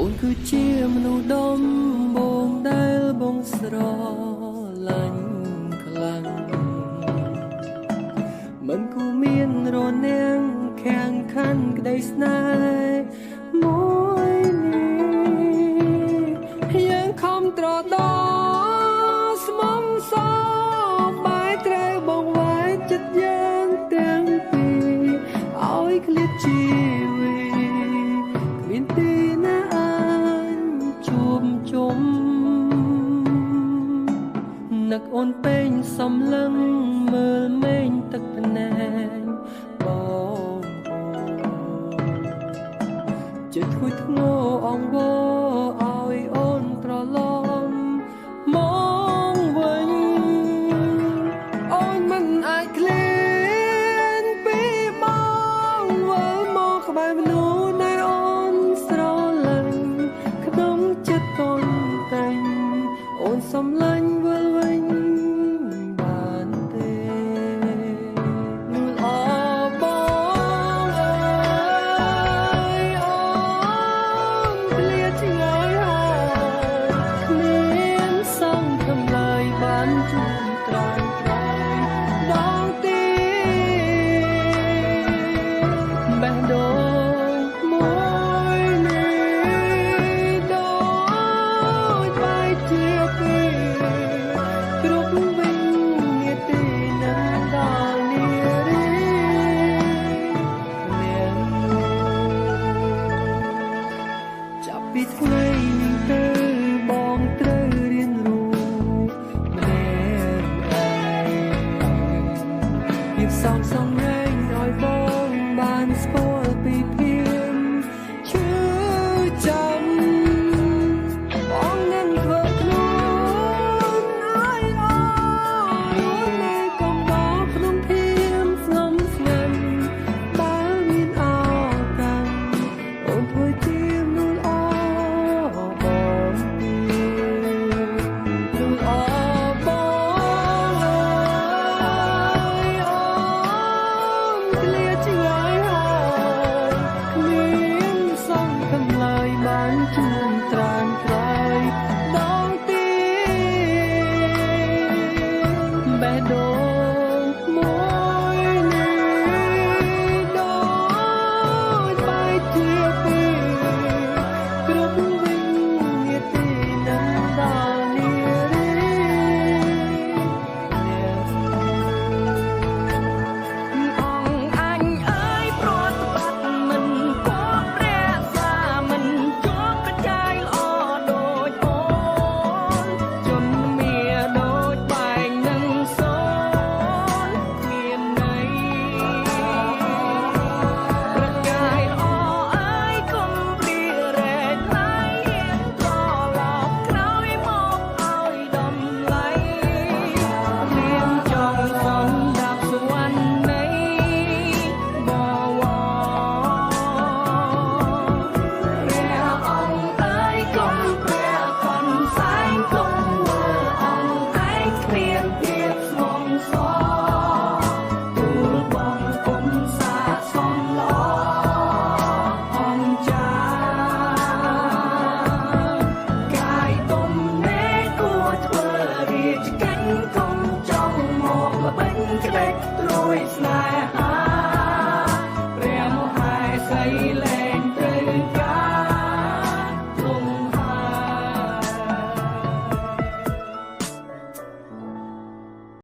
นគឺជាមនុស្សដំបងដែលបងស្រឡាញ់ខ្លាំងមិនគួរមានរនាំងខាងខាន់ក្តីស្នេហ៍មួយនេះយើងខំត្រដោស្មុំសបែរត្រូវបងវាយចិត្តយើងទាំងពីរឲ្យឃ្លាតជីវិតគ្មានទីណាអាចជួបជុំនឹកអូនពេញសំឡឹងមើលមេឃទឹកភ្នែកបងចិត្តធ្ងុយធ្ងរអង្វរឲ្យអូនត្រឡប់មកវិញអូនមិនអាចឃ្លានពីបងវិលមកក្បែរមនុស្សដែលអូនស្រឡាញ់ក្នុងចិត្តកូនតែងអូនសំឡាញ់វិលវិញបានទេនួនអបងអើយអូនឃ្លាតឆ្ងាយហើយគ្មានសង្ឃឹមឡើយបានជួបត្រង់ត្រង់ដងទីបេះដូងមួយនេះដូចបែកជាពីរគ្រប់វិញនាទីនឹងដល់នារីនាងចាប់ពីថ្ងៃនេះទៅបងត្រូវរៀនรู้ម្នាក់ឯងភាពសោកសង្រេងឲ្យបងបានស្គាល់ពីភាពឈឺចាំបងនឹងធ្វើខ្លួនឲ្យអូននៅកំដរក្នុងភាពស្ងំស្ងាត់បើមានឱកាសអូនធ្វើជាមនុស្សល្អបងនួនអបងអើយអូនឃ្លាតឆ្ងាយហើយគ្មានសង្ឃឹមឡើយបានជួបត្រានត្រៃដងទីបេះដូងមួយនេះដូចបែកជាពីរគ្រប់វិញនាទីនឹងដល់នារីអង្គអញអើយប្រត់បាត់មិនគប់ព្រះសាមិនជាប់កញ្ចាយល្អដូចអូនជនមានដូចបែងនឹងសូនគ្មានន័យប្រកាយល្អអើយកុំព្រារែកណៃត្រឡប់ក្រោយមកឲ្យដំឡៃមានចង់សម្ដាប់សវណ្ណនៃបវរព្រះអង្គអើយកុំព្រះកុំសែងកុំមើលអង្គឯងគ្មានភាពស្មងសទូលបងគុំសាសំឡអង្គចាកាយទុំនេគួរធ្វើរាជកិច្ចកុំចង់មកល្បិញក្ដិចត្រួយស្នេហាព្រះមហាសីល